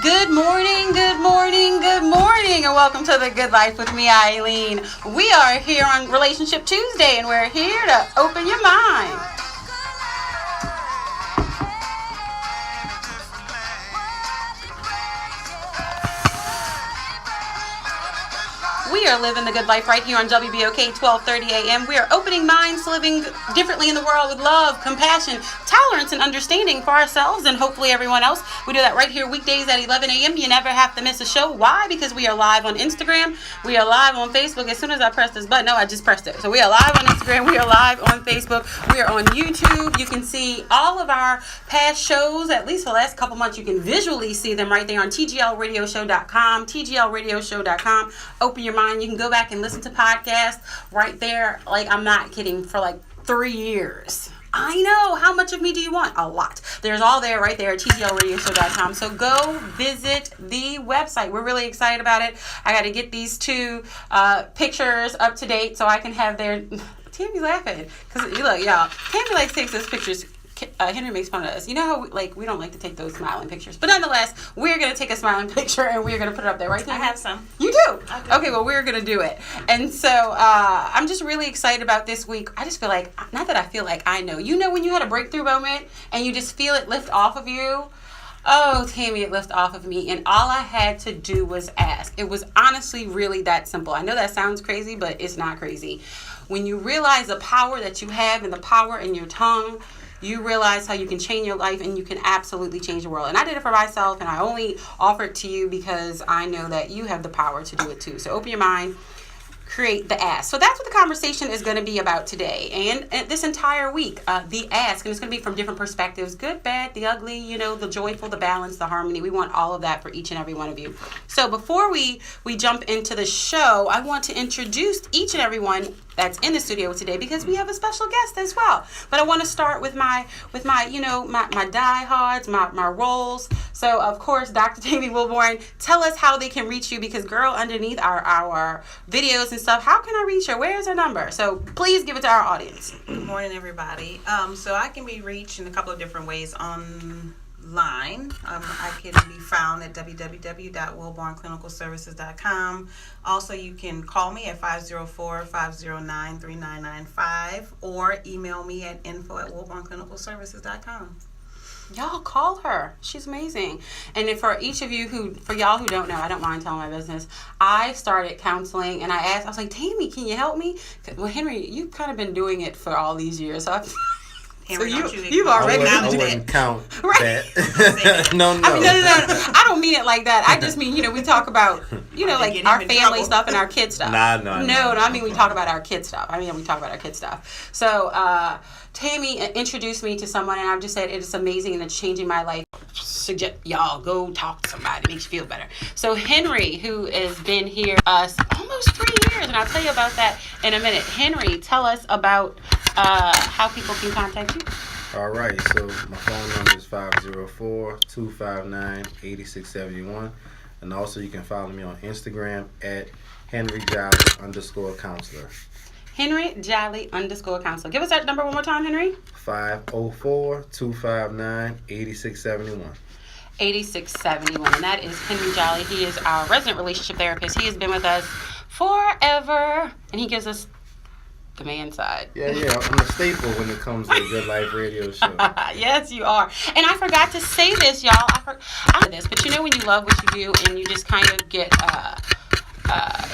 Good morning, good morning, good morning, and welcome to The Good Life with me, Eileen. We are here on Relationship Tuesday, and we're here to open your mind. We are living the good life right here on WBOK 1230 AM. We are opening minds, living differently in the world with love, compassion, tolerance, and understanding for ourselves and hopefully everyone else. We do that right here weekdays at 11 a.m. You never have to miss a show. Why? Because we are live on Instagram. We are live on Facebook. As soon as I press this button, no, I just pressed it. So we are live on Instagram. We are live on Facebook. We are on YouTube. You can see all of our past shows, at least for the last couple months. You can visually see them right there on tglradioshow.com, tglradioshow.com. Open your mind. You can go back and listen to podcasts right there. Like, I'm not kidding, for like 3 years. I know. How much of me do you want? A lot. There's all there right there at tglradioshow.com. So go visit the website. We're really excited about it. I got to get these two pictures up to date so I can have their... Tammy's laughing because look, y'all. Tammy takes those pictures. Henry makes fun of us. You know how we don't like to take those smiling pictures. But nonetheless, we're going to take a smiling picture and we're going to put it up there, right? I have some. You do? I do. Okay, well, we're going to do it. And so I'm just really excited about this week. I just feel like, not that I feel like I know. You know when you had a breakthrough moment and you just feel it lift off of you? Oh, Tammy, it lifted off of me. And all I had to do was ask. It was honestly really that simple. I know that sounds crazy, but it's not crazy. When you realize the power that you have and the power in your tongue, you realize how you can change your life and you can absolutely change the world. And I did it for myself, and I only offer it to you because I know that you have the power to do it too. So open your mind, create the ask. So that's what the conversation is going to be about today and this entire week. The ask, and it's going to be from different perspectives: good, bad, the ugly, the joyful, the balance, the harmony. We want all of that for each and every one of you. So before we jump into the show, I want to introduce each and every one that's in the studio today because we have a special guest as well. But I want to start with my diehards, my roles. So of course, Dr. Tammy Wilborn, tell us how they can reach you because girl, underneath our videos and stuff, how can I reach her? Where's her number? So please give it to our audience. Good morning, everybody. So I can be reached in a couple of different ways online. I can be found at www.wilbornclinicalservices.com. Also, you can call me at 504-509-3995 or email me at info@wilbornclinicalservices.com. Y'all call her. She's amazing. And for each of you for y'all who don't know, I don't mind telling my business. I started counseling and I was like, Tammy, can you help me? Well, Henry, you've kind of been doing it for all these years. So Henry, you've already I wouldn't count that. No. I mean, no. I don't mean it like that. I just mean, we talk about, like our family stuff and our kid stuff. No. I mean, we talk about our kid stuff. So, Tammy introduced me to someone, and I've just said it is amazing and it's changing my life. Suggest y'all go talk to somebody. It makes you feel better. So Henry, who has been here almost 3 years, and I'll tell you about that in a minute. Henry, tell us about how people can contact you. All right, so my phone number is 504-259-8671. And also you can follow me on Instagram at HenryJolly_counselor. Henry Jolly _counselor. Give us that number one more time, Henry. 504-259-8671. 8671. And that is Henry Jolly. He is our resident relationship therapist. He has been with us forever. And he gives us the man side. Yeah, I'm a staple when it comes to the Good Life radio show. Yes, you are. And I forgot to say this, y'all. I did this, but when you love what you do and you just kind of get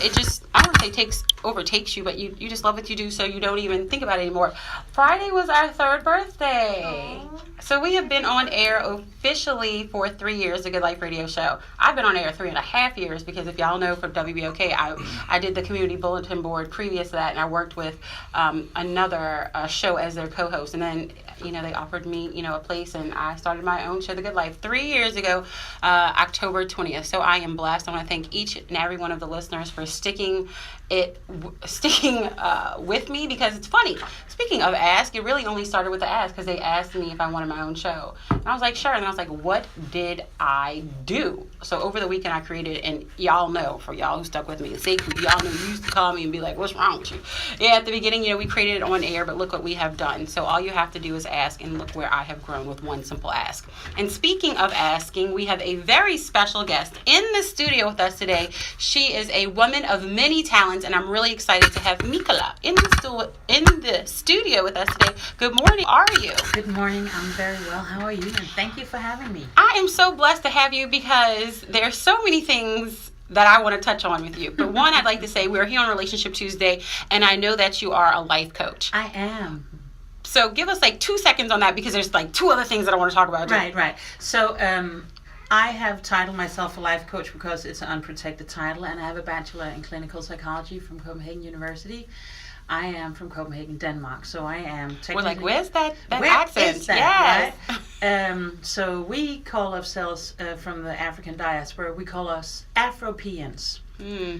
it just, I don't want to say overtakes you, but you just love what you do, so you don't even think about it anymore. Friday was our 3rd birthday. Aww. So we have been on air officially for 3 years, the Good Life Radio Show. I've been on air 3.5 years because if y'all know from WBOK, I did the community bulletin board previous to that, and I worked with another show as their co-host. And then, they offered me, a place, and I started my own show, The Good Life, 3 years ago, October 20th. So I am blessed. I want to thank each and every one of the listeners for sticking with me, because it's funny. Speaking of ask, it really only started with the ask because they asked me if I wanted my own show. And I was like, sure. And I was like, what did I do? So over the weekend I created, and y'all know, for y'all who stuck with me, y'all know you used to call me and be like, what's wrong with you? Yeah, at the beginning, we created it on air, but look what we have done. So all you have to do is ask, and look where I have grown with one simple ask. And speaking of asking, we have a very special guest in the studio with us today. She is a woman of many talents, and I'm really excited to have Mikhala in the studio with us today. Good morning. How are you? Good morning. I'm very well. How are you? And thank you for having me. I am so blessed to have you because there's so many things that I want to touch on with you. But one, I'd like to say we're here on Relationship Tuesday, and I know that you are a life coach. I am. So give us like 2 seconds on that, because there's like 2 other things that I want to talk about. Right. So I have titled myself a life coach because it's an unprotected title, and I have a bachelor in clinical psychology from Copenhagen University. I am from Copenhagen, Denmark, so I am technically... We're like, where's that where accent? Is that, yes. Right? So we call ourselves, from the African diaspora, we call us Afropeans.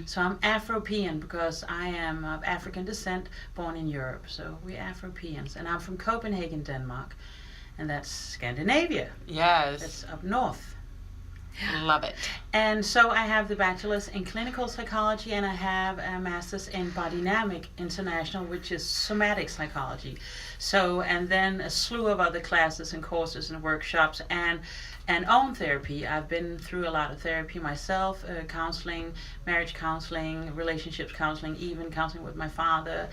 So I'm Afropean because I am of African descent, born in Europe. So we're Afropeans. And I'm from Copenhagen, Denmark, and that's Scandinavia. Yes. That's up north. Love it. And so I have the bachelor's in clinical psychology, and I have a master's in biodynamic international, which is somatic psychology. So, and then a slew of other classes and courses and workshops and own therapy. I've been through a lot of therapy myself, counseling, marriage counseling, relationships counseling, even counseling with my father.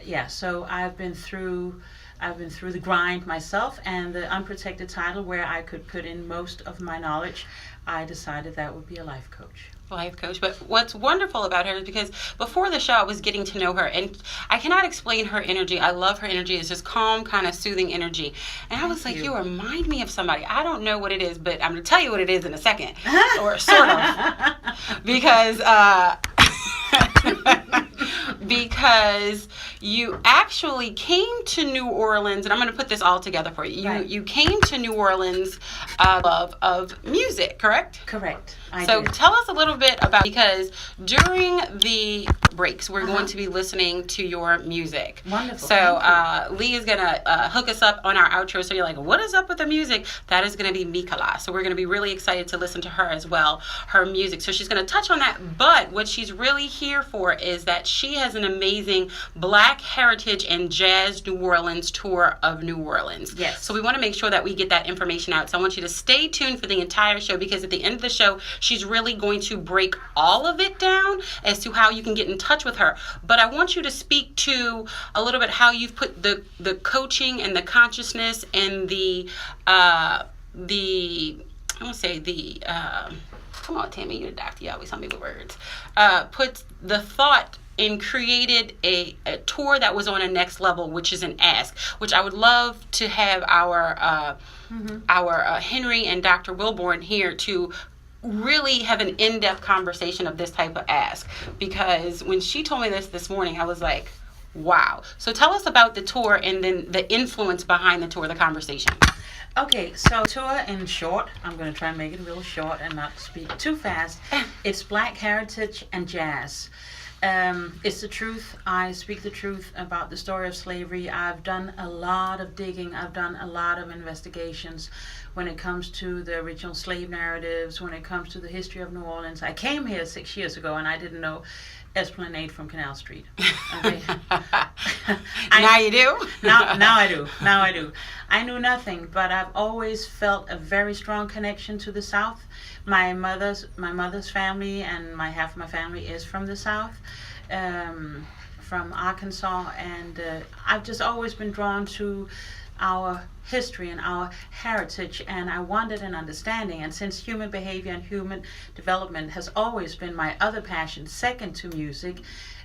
Yeah, so I've been through the grind myself, and the unprotected title, where I could put in most of my knowledge, I decided that would be a life coach. Life coach. But what's wonderful about her is because before the show I was getting to know her, and I cannot explain her energy. I love her energy. It's just calm, kind of soothing energy. And I was like, you remind me of somebody. I don't know what it is, but I'm going to tell you what it is in a second. Or sort of. Because you actually came to New Orleans, and I'm going to put this all together for you. Right. You came to New Orleans of music, correct? Correct. So tell us a little bit about, because during the breaks, we're going to be listening to your music. Wonderful. So Lee is going to hook us up on our outro. So you're like, what is up with the music? That is going to be Mikhala. So we're going to be really excited to listen to her as well, her music. So she's going to touch on that. But what she's really here for is that she has an amazing Black Heritage and Jazz New Orleans tour of New Orleans. Yes. So we want to make sure that we get that information out. So I want you to stay tuned for the entire show, because at the end of the show, she's really going to break all of it down as to how you can get in touch with her. But I want you to speak to a little bit how you've put the coaching and the consciousness and come on, Tammy, you're the doctor. You always tell me the words. Put the thought and created a tour that was on a next level, which is an ask, which I would love to have our Henry and Dr. Wilborn here to really have an in-depth conversation of this type of ask, because when she told me this morning, I was like, wow. So tell us about the tour and then the influence behind the tour, the conversation. Okay, so tour in short, I'm going to try and make it real short and not speak too fast. It's Black Heritage and Jazz. It's the truth. I speak the truth about the story of slavery. I've done a lot of digging. I've done a lot of investigations when it comes to the original slave narratives, when it comes to the history of New Orleans. I came here 6 years ago, and I didn't know Esplanade from Canal Street. Okay. Now you do? Now I do. Now I do. I knew nothing, but I've always felt a very strong connection to the South. My mother's family and half of my family is from the South, from Arkansas, and I've just always been drawn to our history and our heritage, and I wanted an understanding. And since human behavior and human development has always been my other passion, second to music,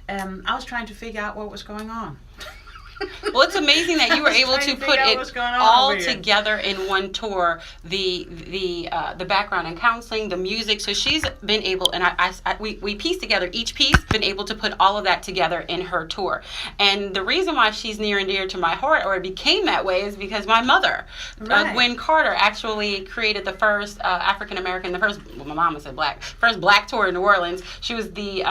I was trying to figure out what was going on. Well, it's amazing that you were able trying to to put figure out it what's going on all over here. together in one tour. The background in counseling, the music. So she's been able, and we pieced together each piece. Been able to put all of that together in her tour. And the reason why she's near and dear to my heart, or it became that way, is because my mother, Right. Gwen Carter, actually created the first African American, my mama said first black tour in New Orleans. She was the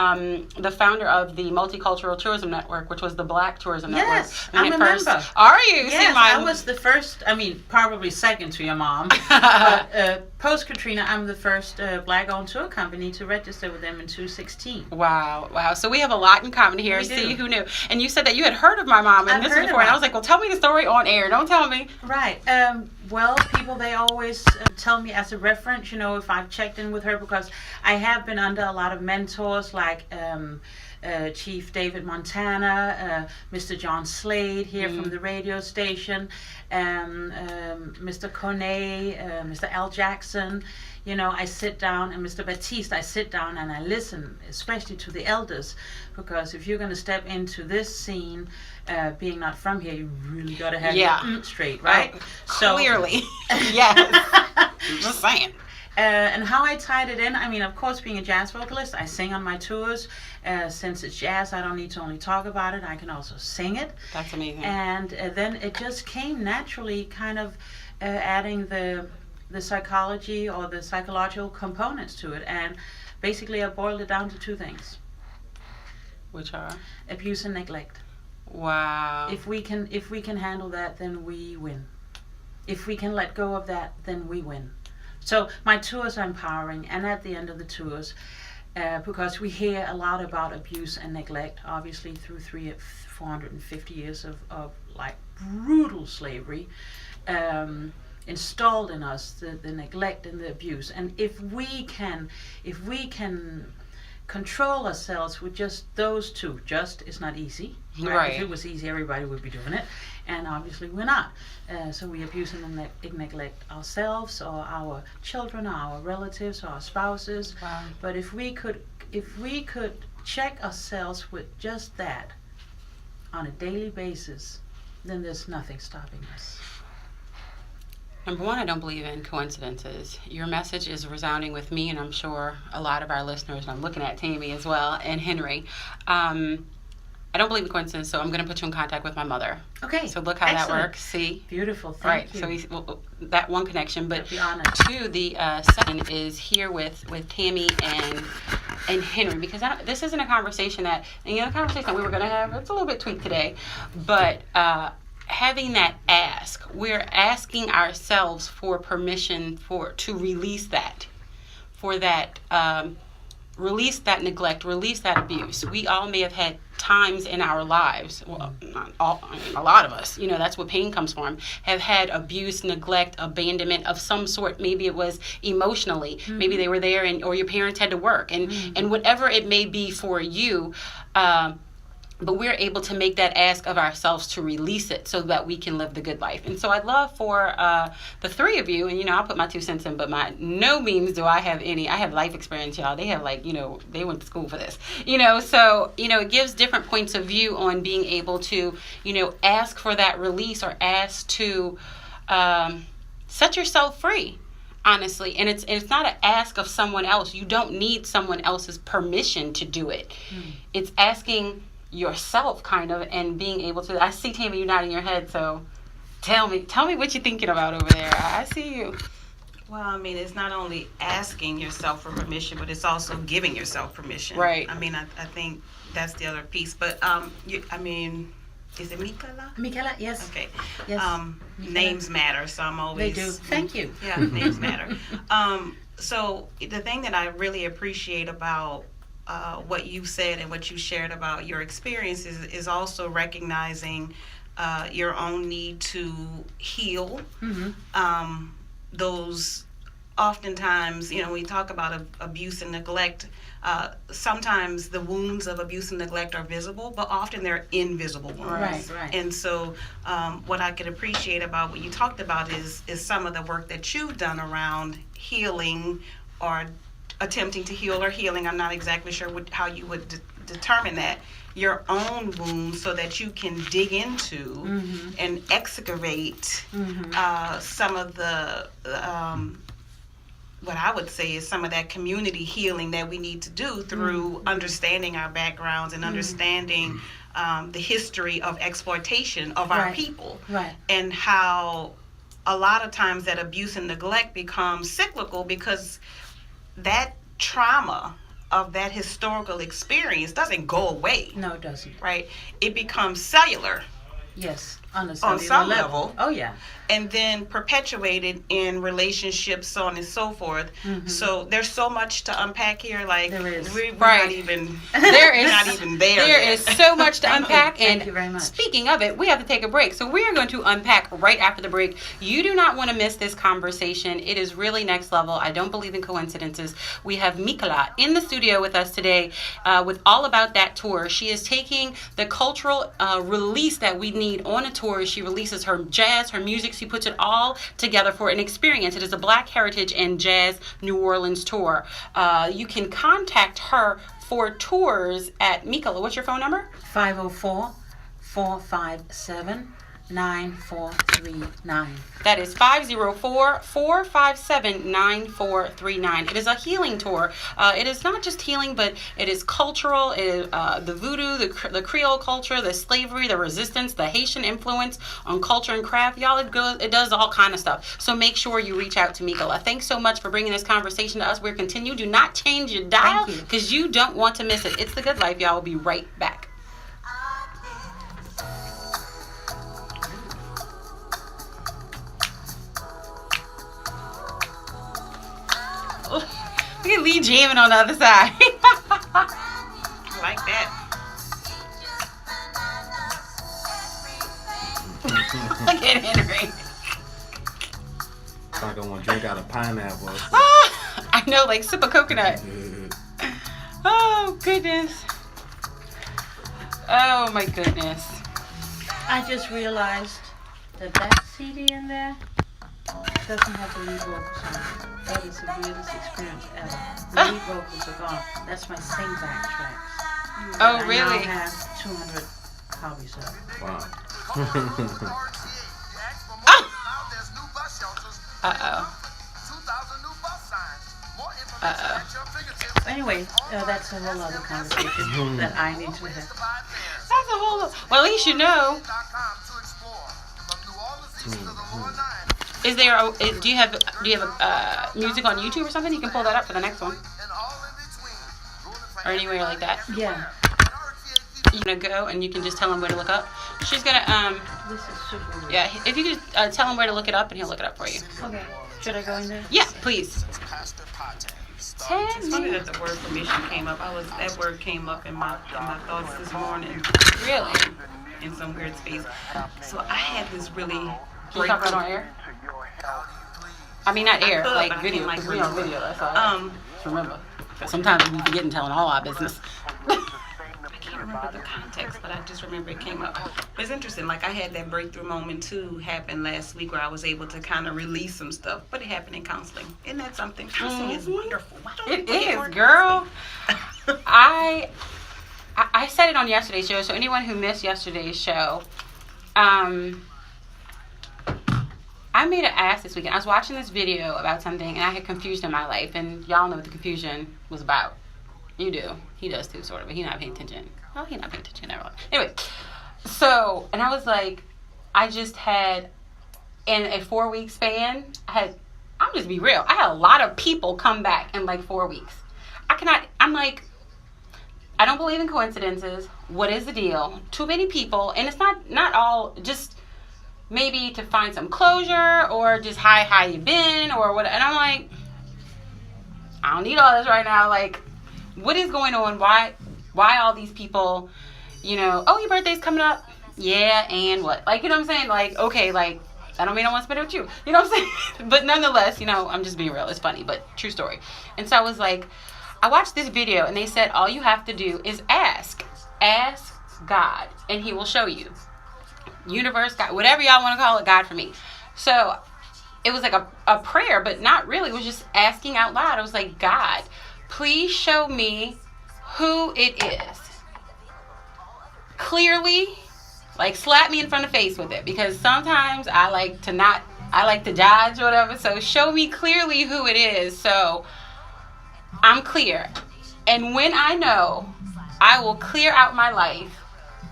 founder of the Multicultural Tourism Network, which was the Black Tourism Network. Yes, when I'm it a first- member. Are you? Yes, See, my, I was the first, probably second to your mom. But post-Katrina, I'm the first black-owned tour company to register with them in 2016. Wow. So we have a lot in common here. We do. See, who knew? And you said that you had heard of my mom and I've this heard before, of and I her. was like, well, tell me the story on air. Don't tell me. Right. Well, people, they always tell me as a reference, if I've checked in with her, because I have been under a lot of mentors like Chief David Montana, Mr. John Slade here from the radio station, Mr. Cornet, Mr. Al Jackson. I sit down, and Mr. Batiste, I sit down and I listen, especially to the elders, because if you're going to step into this scene, being not from here, you really got to have your straight, right? Clearly. Yes. Just saying. And how I tied it in, of course, being a jazz vocalist, I sing on my tours. Since it's jazz, I don't need to only talk about it, I can also sing it. That's amazing. And then it just came naturally, kind of adding the psychology or the psychological components to it. And basically, I boiled it down to two things: Which are? abuse and neglect. Wow. If we can handle that, then we win. If we can let go of that, then we win. So my tours are empowering, and at the end of the tours, because we hear a lot about abuse and neglect, obviously through 450 years of like brutal slavery, installed in us the neglect and the abuse. And if we can control ourselves with just those two, it's not easy. Right. If it was easy, everybody would be doing it, and obviously we're not. So we abuse and neglect ourselves, or our children, or our relatives, or our spouses. Wow. But if we could check ourselves with just that on a daily basis, then there's nothing stopping us. Number one, I don't believe in coincidences. Your message is resounding with me, and I'm sure a lot of our listeners, and I'm looking at Tammy as well, and Henry. I don't believe in coincidence, so I'm going to put you in contact with my mother. Okay. So look how Excellent. that works. See? Beautiful. Right. Thank you. So that one connection, but I'd be honored. two, the second is here with Tammy and Henry, because this isn't a conversation that, and the conversation that we were going to have, it's a little bit tweaked today, but having that ask, we're asking ourselves for permission to release that, for that, release that neglect, release that abuse. We all may have had times in our lives, well, not all, a lot of us, that's what pain comes from, have had abuse, neglect, abandonment of some sort. Maybe it was emotionally, maybe they were there, or your parents had to work, and whatever it may be for you, but we're able to make that ask of ourselves to release it so that we can live the good life. And so I'd love for the three of you, and I'll put my 2 cents in, but no means do I have any. I have life experience, y'all. They have they went to school for this. So it gives different points of view on being able to, ask for that release, or ask to set yourself free. Honestly, and it's not an ask of someone else. You don't need someone else's permission to do it. It's asking yourself, kind of, and being able to. I see, Tammy, you're nodding your head, so tell me what you're thinking about over there. I see you. Well, it's not only asking yourself for permission, but it's also giving yourself permission. Right. I think that's the other piece. But is it Mikhala? Mikhala, yes. Okay. Yes. Names matter, so I'm always. They do. Thank you. Yeah, names matter. So the thing that I really appreciate about what you said and what you shared about your experiences is also recognizing your own need to heal. Those oftentimes, we talk about abuse and neglect. Sometimes the wounds of abuse and neglect are visible, but often they're invisible wounds. Right. And so what I could appreciate about what you talked about is some of the work that you've done around healing, or attempting to heal, or healing. I'm not exactly sure how you would determine that, your own wounds so that you can dig into and excavate some of the what I would say is some of that community healing that we need to do through understanding our backgrounds and understanding the history of exploitation of our people, and how a lot of times that abuse and neglect becomes cyclical because that trauma of that historical experience doesn't go away. No, it doesn't. Right? It becomes cellular. Yes, on some level. Oh, yeah. And then perpetuated in relationships, so on and so forth. So there's so much to unpack here. Like, there is. We're Right. not even There is not even there. There yet. is so much to unpack. Thank And you very much. speaking of it, we have to take a break. So we are going to unpack right after the break. You do not want to miss this conversation. It is really next level. I don't believe in coincidences. We have Mikhala in the studio with us today with All About That Tour. She is taking the cultural release that we need on a tour. She releases her jazz, her music. She puts it all together for an experience. It is a Black Heritage and Jazz New Orleans tour. You can contact her for tours at Mikhala. What's your phone number? 504-457-9439. That is 504-457-9439. It is a healing tour. It is not just healing, but it is cultural. It is the voodoo, the Creole culture, the slavery, the resistance, the Haitian influence on culture and craft. Y'all, it does all kind of stuff. So make sure you reach out to Mikhala. Thanks so much for bringing this conversation to us. We'll continue. Do not change your dial because you don't want to miss it. It's The Good Life, y'all. We'll be right back. Look at Lee jamming on the other side. I like that. Look at Henry. Like I want to drink out of pineapple. I know, like sip a coconut. Oh, goodness. Oh, my goodness. I just realized that CD in there doesn't have the lead vocals on it. That is the weirdest experience ever. The lead vocals are gone. That's my sing back tracks. Oh, I really? now have 200 copies of it. Wow. Uh-oh. Uh-oh. Anyway, that's a whole other conversation that I need to have. That's a whole... Well, at least you know. Is there do you have music on YouTube or something? You can pull that up for the next one. Or anywhere like that. Yeah. You're gonna go and you can just tell him where to look up. She's gonna This is super weird. yeah, if you could tell him where to look it up and he'll look it up for you. Okay. Should I go in there? Yeah, please. It's funny that the word permission came up. That word came up in my thoughts this morning. Really? In some weird space. So I had this really Can you talk about it on air? I mean, not air, could, like but I video, mean, like because we on really. video, that's all. Just remember. Sometimes we forget and telling all our business. I can't remember the context, but I just remember it came up. But it's interesting. Like I had that breakthrough moment too happen last week where I was able to kind of release some stuff. But it happened in counseling. Isn't that something? Counseling is wonderful. Why don't It we get is, more girl. counseling? I said it on yesterday's show, so anyone who missed yesterday's show, I made an ass this weekend. I was watching this video about something, and I had confusion in my life, and y'all know what the confusion was about. You do. He does too, sort of, but he's not paying attention. Well, he's not paying attention, never mind. Anyway, so, and I was like, I just had, in a 4-week span, I'm just be real, I had a lot of people come back in like 4 weeks. I'm like, I don't believe in coincidences. What is the deal? Too many people, and it's not all just maybe to find some closure or just hi, how you been or what. And I'm like, I don't need all this right now. Like, what is going on? Why all these people, oh, your birthday's coming up. Yeah, and what? Like, you know what I'm saying? Like, okay, like, I don't mean I want to spend it with you. You know what I'm saying? But nonetheless, I'm just being real. It's funny, but true story. And so I was like, I watched this video and they said all you have to do is ask God and he will show you. Universe, God, whatever y'all want to call it, God for me. So it was like a prayer, but not really. It was just asking out loud. I was like, God, please show me who it is. clearly, like, slap me in front of the face with it, because sometimes I like to dodge or whatever. So show me clearly who it is, so I'm clear. And when I know, I will clear out my life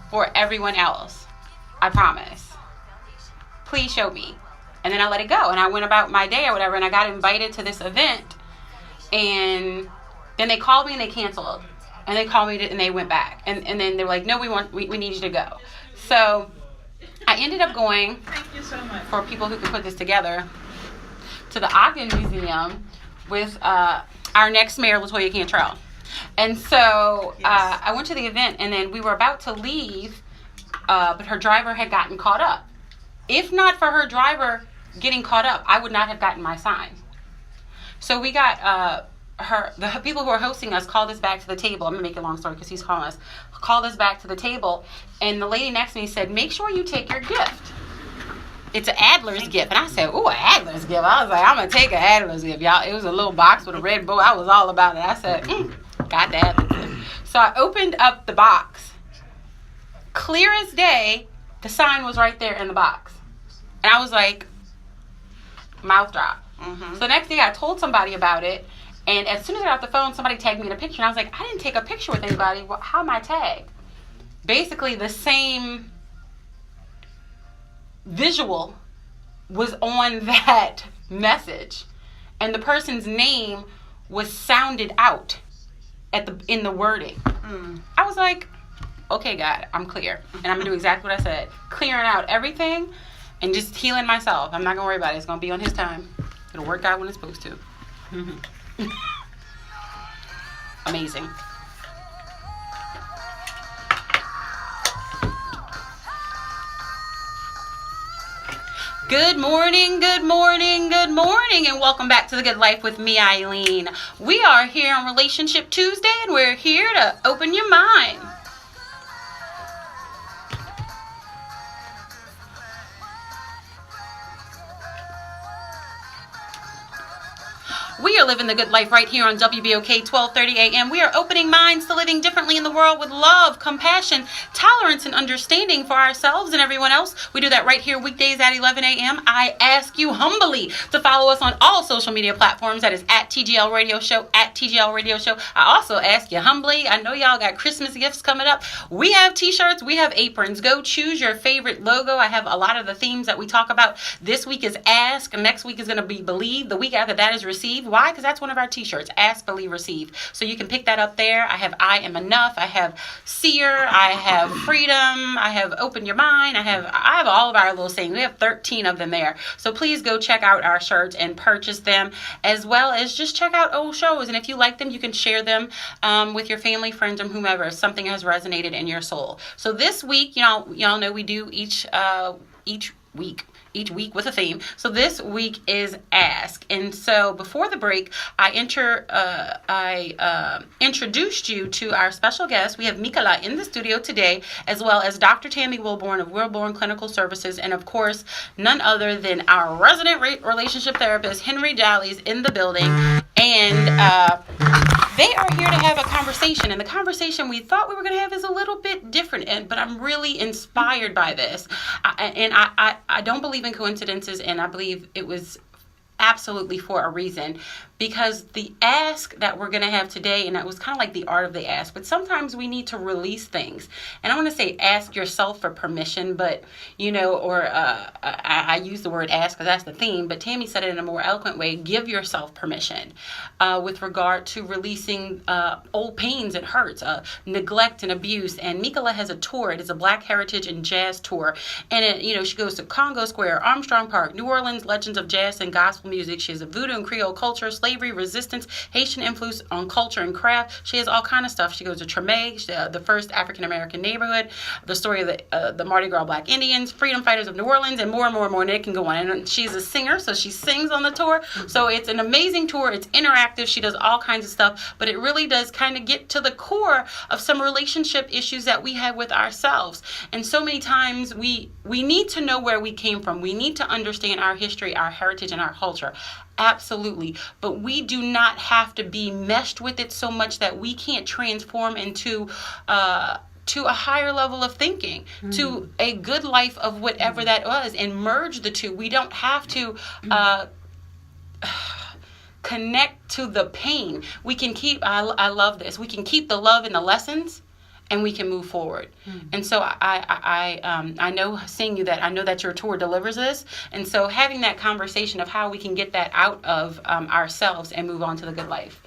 for everyone else. I promise. Please show me. And then I let it go, and I went about my day or whatever, and I got invited to this event, and then they called me and they canceled, and they called me and they went back, and then they were like, no, we need you to go. So I ended up going, Thank you so much. for people who can put this together, to the Ogden Museum with our next mayor, LaToya Cantrell. And so I went to the event, and then we were about to leave, but her driver had gotten caught up. If not for her driver getting caught up, I would not have gotten my sign. So we got the people who are hosting us called us back to the table. I'm gonna make it a long story because he's calling us. Called us back to the table, and the lady next to me said, "Make sure you take your gift. It's an Adler's gift." And I said, "Ooh, an Adler's gift." I was like, "I'm gonna take an Adler's gift, y'all." It was a little box with a red bow. I was all about it. I said, "Got the Adler's gift." So I opened up the box. Clear as day, the sign was right there in the box, and I was like, mouth drop. So the next day I told somebody about it, and as soon as I got off the phone, somebody tagged me in a picture, and I was like, I didn't take a picture with anybody. Well, how am I tagged? Basically, the same visual was on that message, and the person's name was sounded out in the wording. I was like, okay, God, I'm clear, and I'm gonna do exactly what I said, clearing out everything and just healing myself. I'm not gonna worry about it. It's gonna be on His time. It'll work out when it's supposed to. Amazing. Good morning, good morning, good morning, and welcome back to The Good Life with me, Eileen. We are here on Relationship Tuesday, and we're here to open your mind. We are living the good life right here on WBOK 1230 AM. We are opening minds to living differently in the world with love, compassion, tolerance, and understanding for ourselves and everyone else. We do that right here weekdays at 11 a.m. I ask you humbly to follow us on all social media platforms. That is at TGL Radio Show, at TGL Radio Show. I also ask you humbly, I know y'all got Christmas gifts coming up. We have t-shirts, we have aprons. Go choose your favorite logo. I have a lot of the themes that we talk about. This week is Ask. Next week is going to be Believe. The week after that is Receive. Why? Because that's one of our t-shirts, Ask, Believe, Receive. So you can pick that up there. I have I Am Enough. I have Seer. I have Freedom. I have Open Your Mind. I have all of our little sayings. We have 13 of them there. So please go check out our shirts and purchase them, as well as just check out old shows. And if you like them, you can share them with your family, friends, or whomever if something has resonated in your soul. So this week, y'all know we do each week with a theme. So this week is Ask. And so before the break, I introduced you to our special guest. We have Mikhala in the studio today, as well as Dr. Tammy Wilborn of Wilborn Clinical Services, and of course, none other than our resident relationship therapist, Henry Jolly's in the building. And they are here to have a conversation, and the conversation we thought we were going to have is a little bit different, but I'm really inspired by this. I don't believe in coincidences, and I believe it was absolutely for a reason, because the ask that we're going to have today, and it was kind of like the art of the ask, but sometimes we need to release things. And I want to say ask yourself for permission, but I use the word ask because that's the theme, but Tammy said it in a more eloquent way, give yourself permission with regard to releasing old pains and hurts, neglect and abuse. And Mikhala has a tour. It is a Black Heritage and Jazz tour, and she goes to Congo Square, Armstrong Park, New Orleans, legends of jazz and gospel music. She has a voodoo and Creole culture, slavery, resistance, Haitian influence on culture and craft. She has all kind of stuff. She goes to Treme, the first African-American neighborhood, the story of the Mardi Gras Black Indians, freedom fighters of New Orleans, and more and more and more. And it can go on. And she's a singer, so she sings on the tour. So it's an amazing tour. It's interactive. She does all kinds of stuff, but it really does kind of get to the core of some relationship issues that we have with ourselves. And so many times we need to know where we came from. We need to understand our history, our heritage, and our culture. Absolutely. But we do not have to be meshed with it so much that we can't transform into to a higher level of thinking, to a good life of whatever that was, and merge the two. We don't have to connect to the pain. We can keep, I love this, we can keep the love in the lessons, and we can move forward. And so I know, seeing you, that I know that your tour delivers this. And so having that conversation of how we can get that out of ourselves and move on to the good life.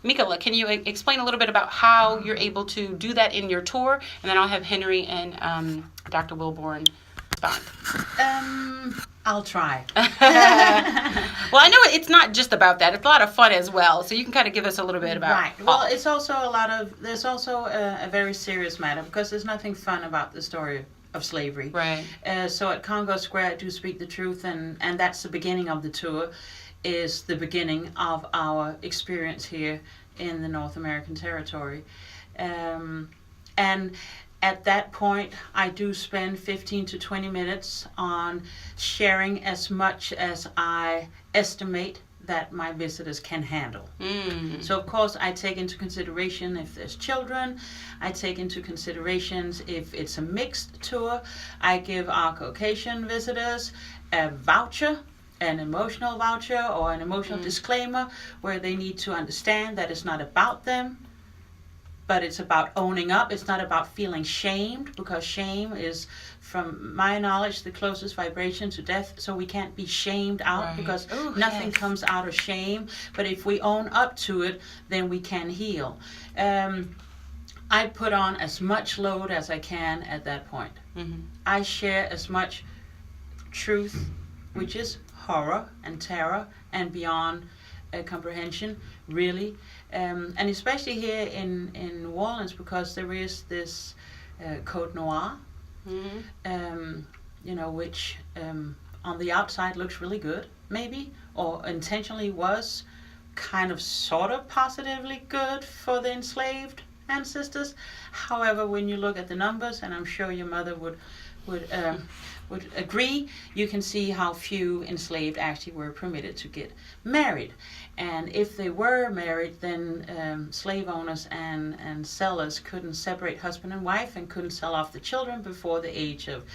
Mikhala, can you explain a little bit about how you're able to do that in your tour? And then I'll have Henry and Dr. Wilborn respond. I'll try. Well, I know it's not just about that. It's a lot of fun as well. So you can kind of give us a little bit about. Right. Well, it's also there's also a very serious matter, because there's nothing fun about the story of slavery. Right. So at Congo Square, I do speak the truth, and that's the beginning of the tour, is the beginning of our experience here in the North American territory. And at that point, I do spend 15 to 20 minutes on sharing as much as I estimate that my visitors can handle. So of course I take into consideration if there's children, I take into considerations if it's a mixed tour. I give our Caucasian visitors a voucher, an emotional voucher or an emotional disclaimer, where they need to understand that it's not about them, but it's about owning up. It's not about feeling shamed, because shame is, from my knowledge, the closest vibration to death. So we can't be shamed out, Right. because Ooh, nothing yes. comes out of shame. But if we own up to it, then we can heal. I put on as much load as I can at that point. I share as much truth, which is horror and terror and beyond comprehension, really. And especially here in New Orleans, because there is this Code Noir, which on the outside looks really good, maybe, or intentionally was kind of sort of positively good for the enslaved ancestors. However, when you look at the numbers, and I'm sure your mother would agree, you can see how few enslaved actually were permitted to get married. And if they were married, then slave owners and sellers couldn't separate husband and wife, and couldn't sell off the children before the age of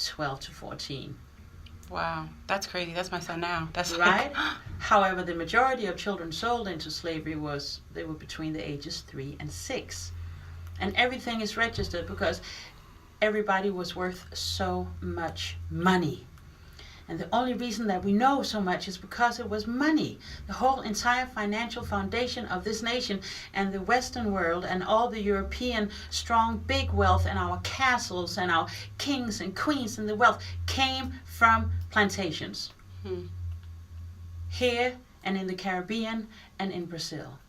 12 to 14. Wow, that's crazy. That's my son now. That's Right? However, the majority of children sold into slavery they were between the ages 3 and 6. And everything is registered, because everybody was worth so much money. And the only reason that we know so much is because it was money. The whole entire financial foundation of this nation and the Western world and all the European strong big wealth and our castles and our kings and queens and the wealth came from plantations. Here and in the Caribbean and in Brazil.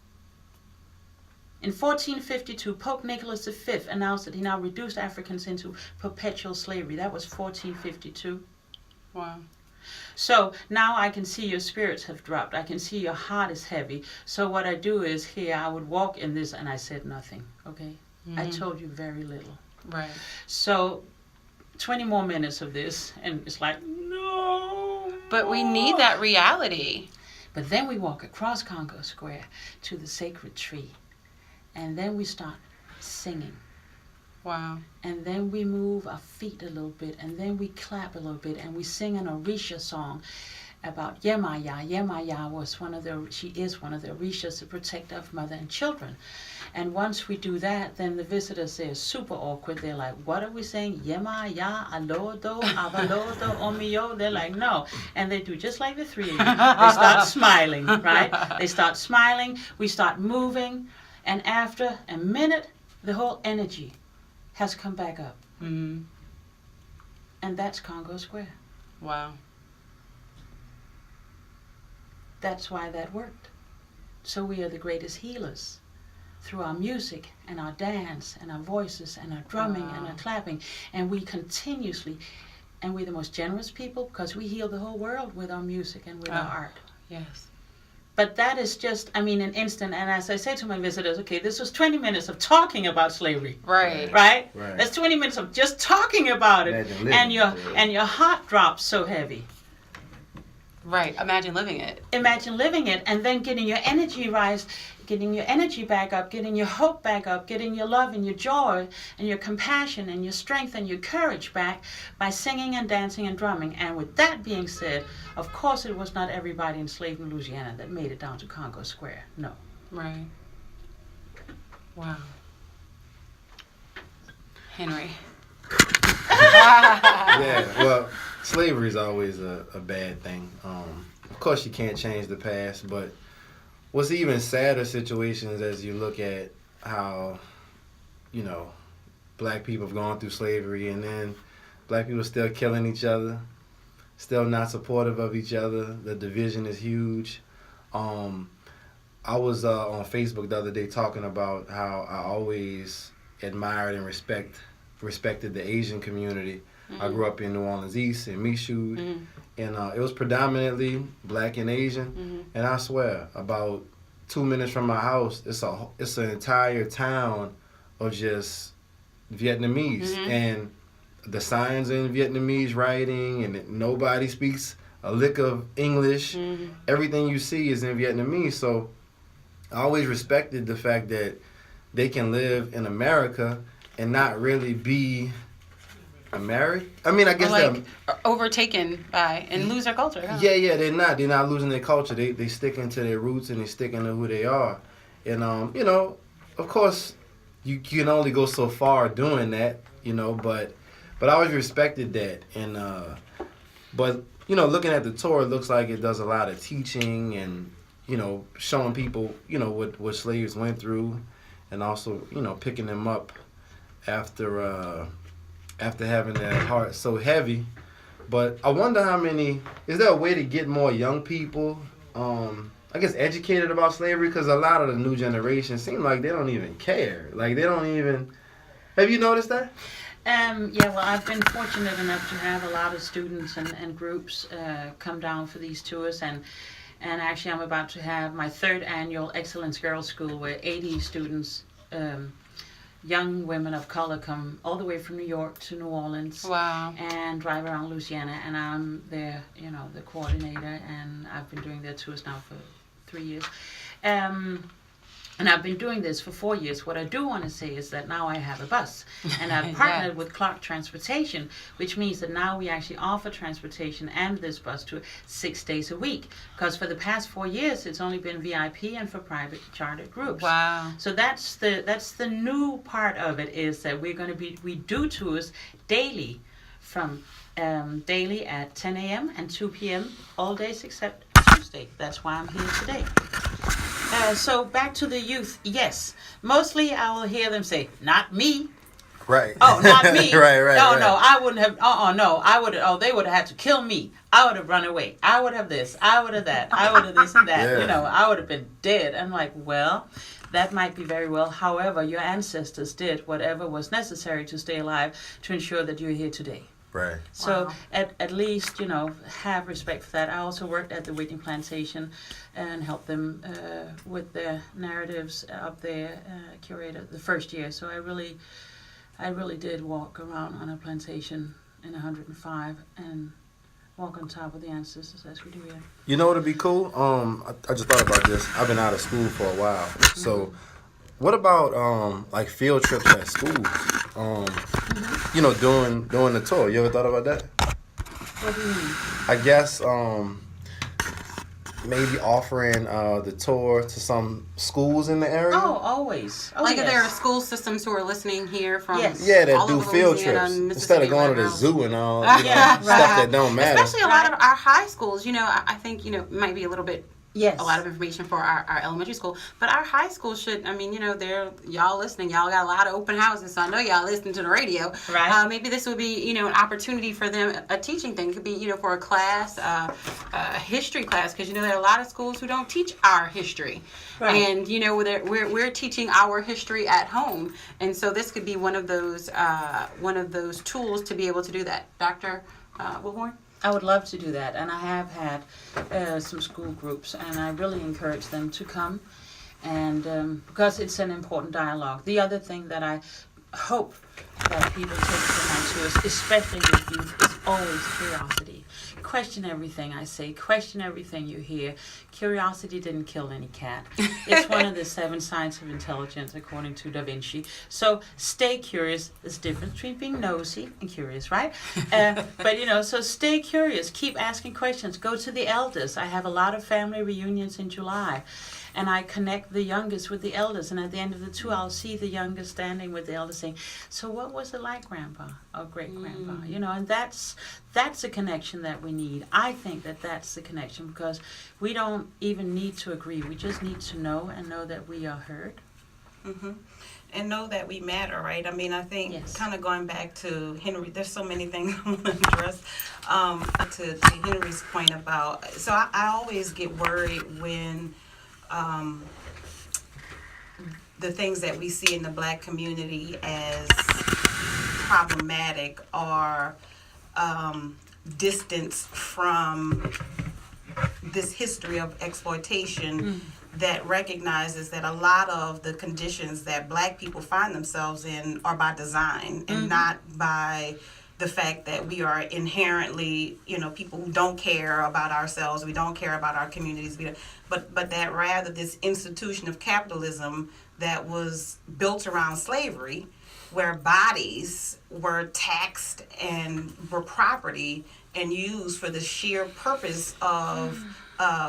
In 1452, Pope Nicholas V announced that he now reduced Africans into perpetual slavery. That was 1452. Wow. So now I can see your spirits have dropped. I can see your heart is heavy. So what I do is, here I would walk in this, and I said nothing. Okay? I told you very little. Right. So 20 more minutes of this, and it's like, no. But we need that reality. But then we walk across Congo Square to the sacred tree. And then we start singing. Wow. And then we move our feet a little bit, and then we clap a little bit, and we sing an Orisha song about Yemaya. Yemaya she is one of the Orishas, the protector of mother and children. And once we do that, then the visitors, they're super awkward. They're like, what are we saying? Yemaya, alodo, avalodo, omio. They're like, no. And they do just like the three of you. They start smiling, right? They start smiling. We start moving. And after a minute, the whole energy has come back up. And that's Congo Square. Wow. That's why that worked. So we are the greatest healers through our music and our dance and our voices and our drumming and our clapping. And we continuously, and we're the most generous people, because we heal the whole world with our music and with our art. Yes. But that is just, an instant. And as I say to my visitors, okay, this was 20 minutes of talking about slavery. Right. Right? Right. That's 20 minutes of just talking about it. Imagine living And your heart drops so heavy. Right. Imagine living it. Imagine living it, and then getting your energy rise, getting your energy back up, getting your hope back up, getting your love and your joy and your compassion and your strength and your courage back by singing and dancing and drumming. And with that being said, of course it was not everybody enslaved in Louisiana that made it down to Congo Square. No. Right. Wow. Henry. Yeah, well, slavery is always a bad thing. Of course, you can't change the past, but what's even sadder situations as you look at how, black people have gone through slavery, and then black people still killing each other, still not supportive of each other. The division is huge. I was on Facebook the other day talking about how I always admired and respected the Asian community. I grew up in New Orleans East in Michoud, and it was predominantly black and Asian. And I swear, about 2 minutes from my house, it's an entire town of just Vietnamese, and the signs in Vietnamese writing, and nobody speaks a lick of English. Everything you see is in Vietnamese. So I always respected the fact that they can live in America and not really be American. I mean, I guess like overtaken by and lose their culture. Huh? Yeah, they're not losing their culture. They sticking to their roots, and they sticking to who they are. And of course, you can only go so far doing that, but I always respected that. And but looking at the tour, it looks like it does a lot of teaching and showing people what slaves went through, and also picking them up after having that heart so heavy. But I wonder is there a way to get more young people, I guess, educated about slavery? Because a lot of the new generation seem like they don't even care. Like, they don't even... Have you noticed that? Yeah, well, I've been fortunate enough to have a lot of students and groups come down for these tours, and actually I'm about to have my 3rd annual Excellence Girls School, where 80 students, young women of color, come all the way from New York to New Orleans. Wow. And drive around Louisiana, and I'm their, the coordinator, and I've been doing their tours now for 3 years. And I've been doing this for 4 years. What I do want to say is that now I have a bus, and I've partnered with Clark Transportation, which means that now we actually offer transportation and this bus tour 6 days a week. Because for the past 4 years, it's only been VIP and for private chartered groups. Wow. So that's the new part of it, is that we do tours daily, from daily at 10 a.m. and 2 p.m. all days except Tuesday. That's why I'm here today. So back to the youth. Yes, mostly I will hear them say, "Not me." Right. Oh, not me. right. No, I wouldn't have. No, I would. Oh, they would have had to kill me. I would have run away. I would have this. I would have that. I would have this and that. Yeah. I would have been dead. I'm like, well, that might be very well. However, your ancestors did whatever was necessary to stay alive to ensure that you're here today. Right. So Wow. at least, have respect for that. I also worked at the Whitney Plantation and helped them with their narratives up there, curated the first year. So I really did walk around on a plantation in 105 and walk on top of the ancestors as we do here. You know what would be cool? I just thought about this. I've been out of school for a while. So what about like field trips at schools? Doing the tour. You ever thought about that? What do you mean? I guess maybe offering the tour to some schools in the area. Oh, always. Oh, Like if there are yes. school systems who are listening here from Yes. Yeah, that all do over field Louisiana, trips instead Mississippi, of going to the wherever else. zoo and all Yeah, stuff right. that don't matter. Especially a lot of our high schools, I think, might be a little bit, Yes. a lot of information for our elementary school. But our high school should, y'all listening, y'all got a lot of open houses, so I know y'all listening to the radio. Right. Maybe this would be, an opportunity for them, a teaching thing. It could be, for a class, a history class, because, there are a lot of schools who don't teach our history. Right. And, we're teaching our history at home. And so this could be one of those tools to be able to do that. Dr. Wilhorn? I would love to do that, and I have had some school groups, and I really encourage them to come, and because it's an important dialogue. The other thing that I hope that people take from my tours, especially with youth, is always curiosity. question everything I say, question everything you hear. Curiosity didn't kill any cat. It's one of the 7 signs of intelligence according to Da Vinci. So stay curious. There's a difference between being nosy and curious, right? But so stay curious. Keep asking questions. Go to the elders. I have a lot of family reunions in July. And I connect the youngest with the elders. And at the end of the 2, I'll see the youngest standing with the elders saying, so what was it like, Grandpa or great-grandpa? And that's a connection that we need. I think that's the connection, because we don't even need to agree. We just need to know, and know that we are heard. Mm-hmm. And know that we matter, right? I mean, I think kind of going back to Henry, there's so many things I want to address. To Henry's point about, so I always get worried when the things that we see in the Black community as problematic are distance from this history of exploitation that recognizes that a lot of the conditions that Black people find themselves in are by design and not by the fact that we are inherently, people who don't care about ourselves, we don't care about our communities, but that rather this institution of capitalism that was built around slavery, where bodies were taxed and were property and used for the sheer purpose of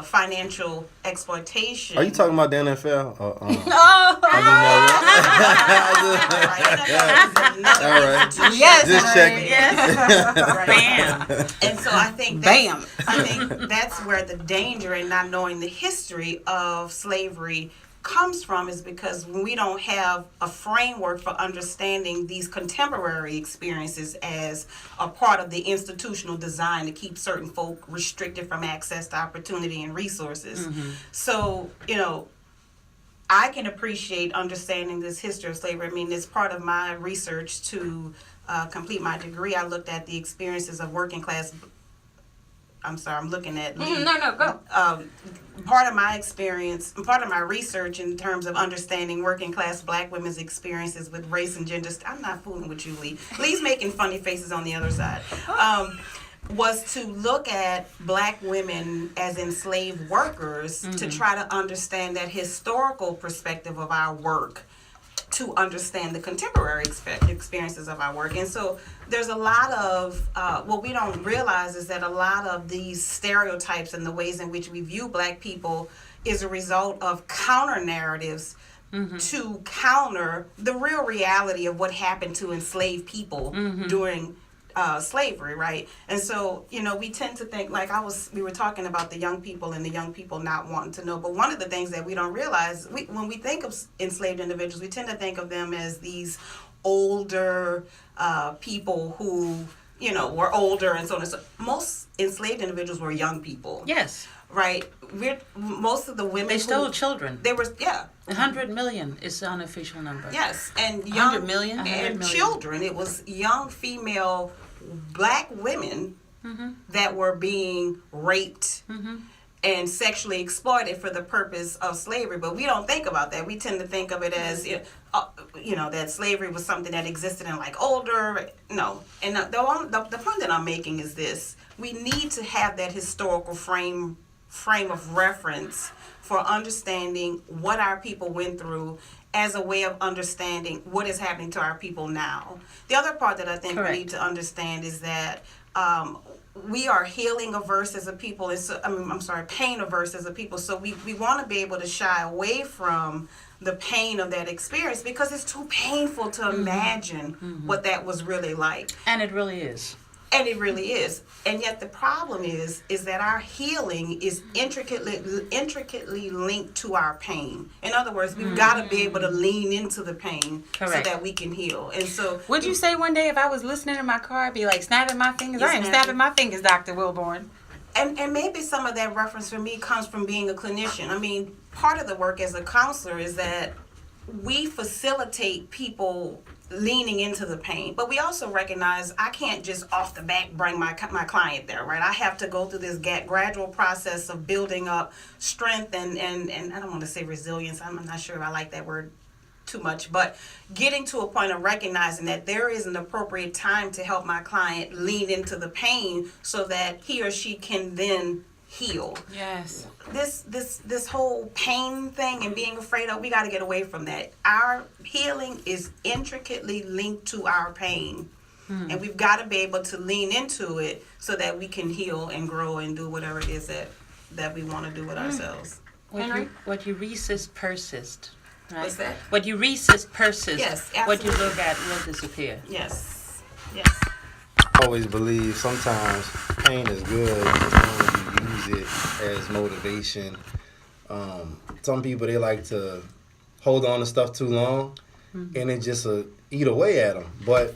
financial exploitation. Are you talking about the NFL? All right. Yes. Just checking. Yes. Bam. And so I think that's where the danger in not knowing the history of slavery comes from, is because when we don't have a framework for understanding these contemporary experiences as a part of the institutional design to keep certain folk restricted from access to opportunity and resources. So, I can appreciate understanding this history of slavery. I mean, it's part of my research to complete my degree. I looked at the experiences of working class. I'm sorry, I'm looking at Lee. No, go. Part of my experience, part of my research in terms of understanding working class Black women's experiences with race and gender, I'm not fooling with you, Lee. Lee's making funny faces on the other side. Was to look at Black women as enslaved workers to try to understand that historical perspective of our work, to understand the contemporary experiences of our work. And so there's a lot of, what we don't realize is that a lot of these stereotypes and the ways in which we view Black people is a result of counter narratives to counter the real reality of what happened to enslaved people during slavery, right? And so, we tend to think, like we were talking about the young people and the young people not wanting to know, but one of the things that we don't realize, when we think of enslaved individuals, we tend to think of them as these older people who, were older and so on and so on. Most enslaved individuals were young people. Yes. Right? Most of the women They stole children. They were, 100 million is the unofficial number. Yes, and young 100 million? and children. It was young female Black women that were being raped and sexually exploited for the purpose of slavery. But we don't think about that. We tend to think of it as, that slavery was something that existed in older. No, and the point that I'm making is this: we need to have that historical frame of reference for understanding what our people went through as a way of understanding what is happening to our people now. The other part that I think we need to understand is that we are healing averse as a people. Pain averse as a people. So we want to be able to shy away from the pain of that experience because it's too painful to imagine what that was really like. And it really is. And it really is. And yet the problem is that our healing is intricately linked to our pain. In other words, we've got to be able to lean into the pain so that we can heal. And so, would you say one day if I was listening in my car, I'd be like snapping my fingers? I am snapping my fingers, Dr. Wilborn. And maybe some of that reference for me comes from being a clinician. I mean, part of the work as a counselor is that we facilitate people leaning into the pain, but we also recognize I can't just off the bat bring my client there, right? I have to go through this gradual process of building up strength and I don't want to say resilience. I'm not sure if I like that word too much, but getting to a point of recognizing that there is an appropriate time to help my client lean into the pain so that he or she can then heal. Yes. This whole pain thing and being afraid of, we got to get away from that. Our healing is intricately linked to our pain. And we've got to be able to lean into it so that we can heal and grow and do whatever it is that we want to do with ourselves. What you resist persists. Right? What's that? What you resist persists. Yes, What you absolutely. look at will disappear. Yes. Yes. I always believe sometimes pain is good as long as you use it as motivation. Some people, they like to hold on to stuff too long, and it just eat away at them. But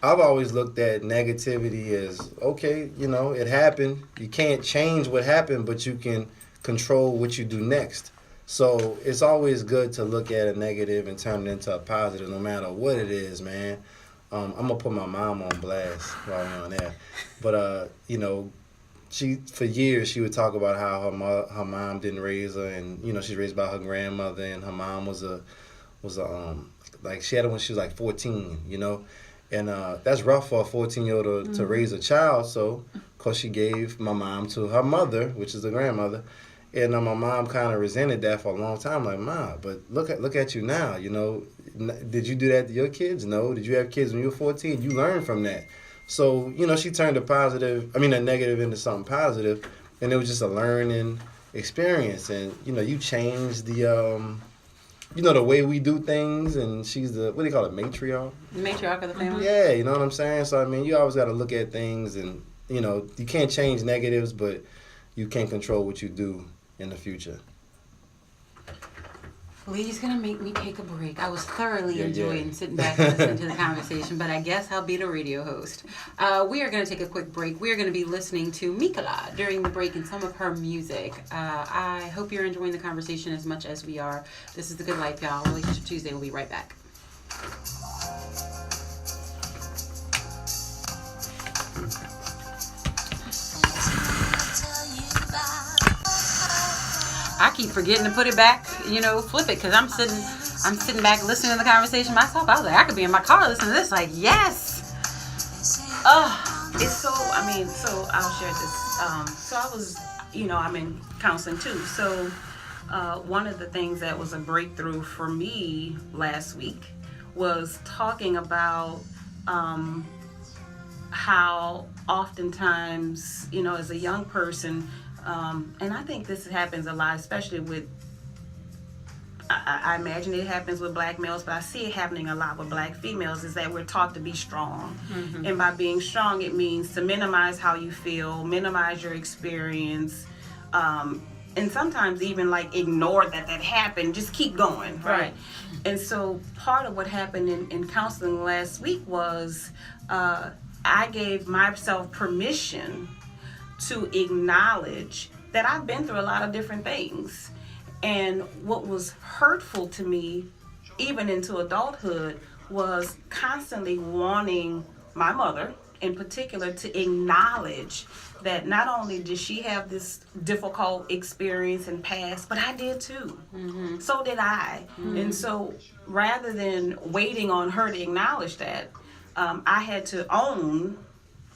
I've always looked at negativity as, okay, it happened. You can't change what happened, but you can control what you do next. So it's always good to look at a negative and turn it into a positive, no matter what it is, man. I'm going to put my mom on blast while we're on there. But, she, for years, she would talk about how her mom didn't raise her, and, she's raised by her grandmother, and her mom was like, she had her when she was like 14, And that's rough for a 14-year-old to raise a child. So, because she gave my mom to her mother, which is the grandmother, and my mom kind of resented that for a long time. Like, Ma, but look at you now. Did you do that to your kids? No. Did you have kids when you were 14? You learned from that. So, she turned a negative into something positive, and it was just a learning experience. And you changed the the way we do things, and she's the, what do you call it, matriarch? Matriarch of the family. Yeah, you know what I'm saying? So, you always got to look at things, and, you can't change negatives, but you can control what you do in the future. Lee's gonna make me take a break. I was thoroughly Yeah. enjoying sitting back and listening to the conversation, but I guess I'll be the radio host. We are gonna take a quick break. We are gonna be listening to Mikhala during the break and some of her music. I hope you're enjoying the conversation as much as we are. This is The Good Life, y'all. Relationship Tuesday. We'll be right back. I keep forgetting to put it back, flip it, because I'm sitting back listening to the conversation myself. I was like, I could be in my car listening to this, like, yes. It's so I'll share this. So I was, I'm in counseling too. So one of the things that was a breakthrough for me last week was talking about how oftentimes, as a young person, and I think this happens a lot, especially with, I imagine it happens with black males, but I see it happening a lot with black females, is that we're taught to be strong. Mm-hmm. And by being strong, it means to minimize how you feel, minimize your experience, and sometimes even like ignore that happened, just keep going, right? And so part of what happened in counseling last week was I gave myself permission to acknowledge that I've been through a lot of different things. And what was hurtful to me, even into adulthood, was constantly wanting my mother, in particular, to acknowledge that not only did she have this difficult experience and past, but I did too. Mm-hmm. So did I. Mm-hmm. And so rather than waiting on her to acknowledge that, I had to own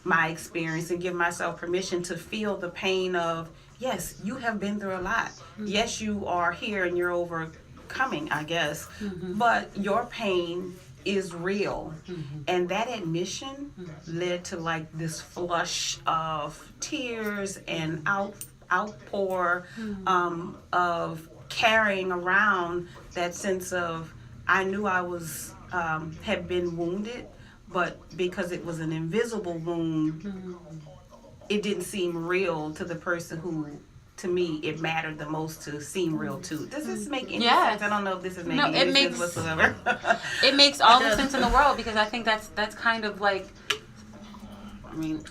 my experience and give myself permission to feel the pain of, yes, you have been through a lot. Mm-hmm. Yes, you are here and you're overcoming, I guess. Mm-hmm. But your pain is real. Mm-hmm. And that admission led to like this flush of tears and outpour of carrying around that sense of, I knew I was had been wounded, but because it was an invisible wound, it didn't seem real to the person who, to me, it mattered the most to seem real to. Does this make any sense? I don't know if this is making any sense whatsoever. It makes all the sense in the world, because I think that's kind of like,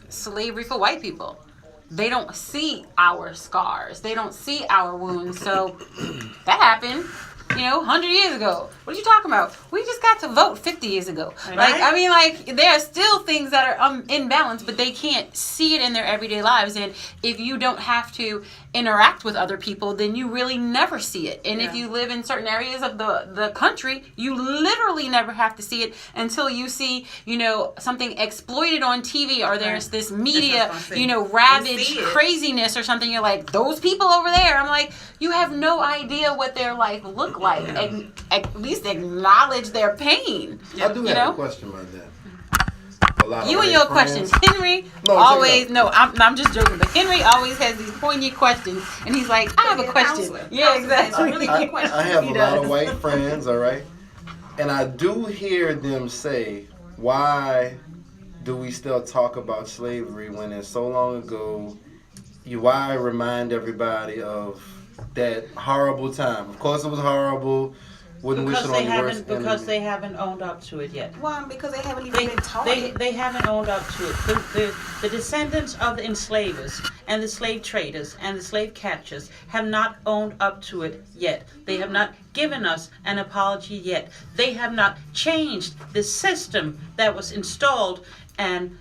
slavery for white people. They don't see our scars. They don't see our wounds. So that happened. 100 years ago. What are you talking about? We just got to vote 50 years ago. Right. There are still things that are in balance, but they can't see it in their everyday lives. And if you don't have to interact with other people, then you really never see it. And if you live in certain areas of the country, you literally never have to see it until you see, something exploited on TV, or there's this media, ravaged craziness or something. You're like, those people over there. I'm like, you have no idea what their life look like. At least acknowledge their pain. I do have a question about that. You and your questions. Henry always, I'm just joking, but Henry always has these poignant questions, and he's like, I have a question. Yeah, exactly. I have a lot of white friends, all right? And I do hear them say, why do we still talk about slavery when it's so long ago? Why remind everybody of that horrible time? Of course it was horrible. Wouldn't wish it on your worst enemy. Because they haven't owned up to it yet. Well, because they haven't even been taught. They haven't owned up to it. The descendants of the enslavers and the slave traders and the slave catchers have not owned up to it yet. They have not given us an apology yet. They have not changed the system that was installed and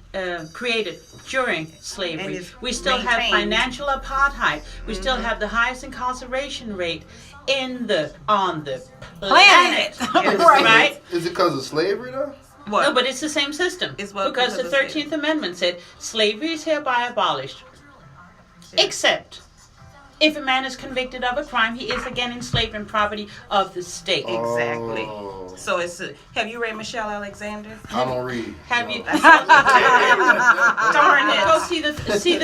created during slavery. We still have financial apartheid. We still have the highest incarceration rate on the planet. Right? Is it because of slavery though? What? No, but it's the same system. Because the 13th Amendment said slavery is hereby abolished, except if a man is convicted of a crime, he is again enslaved and property of the state. Exactly. Oh. So have you read Michelle Alexander? I don't read. Have you? Darn it. Go see the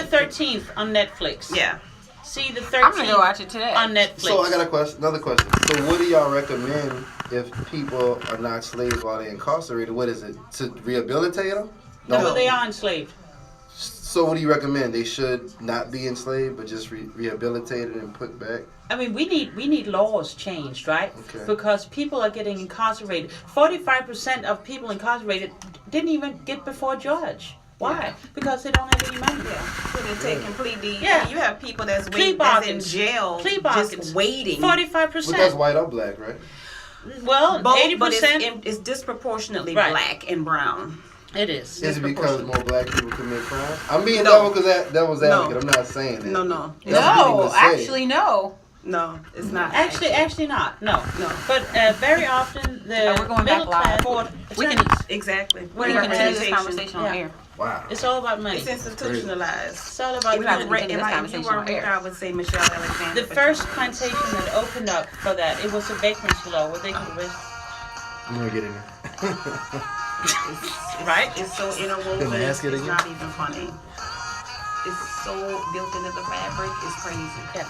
13th on Netflix. Yeah. See the 13th. I'm gonna go watch it today on Netflix. So I got another question. So what do y'all recommend if people are not slaves while they're incarcerated? What is it? To rehabilitate them? No, they are enslaved. So what do you recommend? They should not be enslaved, but just rehabilitated and put back? I mean, we need laws changed, right? Okay. Because people are getting incarcerated. 45% of people incarcerated didn't even get before a judge. Why? Yeah. Because they don't have any money. Yeah. They take completely. Yeah. You have people that's in jail, just waiting. 45%. But that's white or black, right? Well, both, 80%. But it's disproportionately black and brown. It is. Is it because more black people commit crimes? I'm being devil's advocate. I'm not saying that. No. Actually, no. No, it's not. Actually not. No. But very often the we're going middle back class live. We can exactly. We can continue this conversation on air. Wow. It's all about money. It's institutionalized. It's all about money. I would say Michelle Alexander. The first plantation that opened up for that, it was a vacancy law where they could arrest. I'm gonna get in there. Right? It's so interwoven. It's again? not even funny. It's so built into the fabric. It's crazy. Yeah.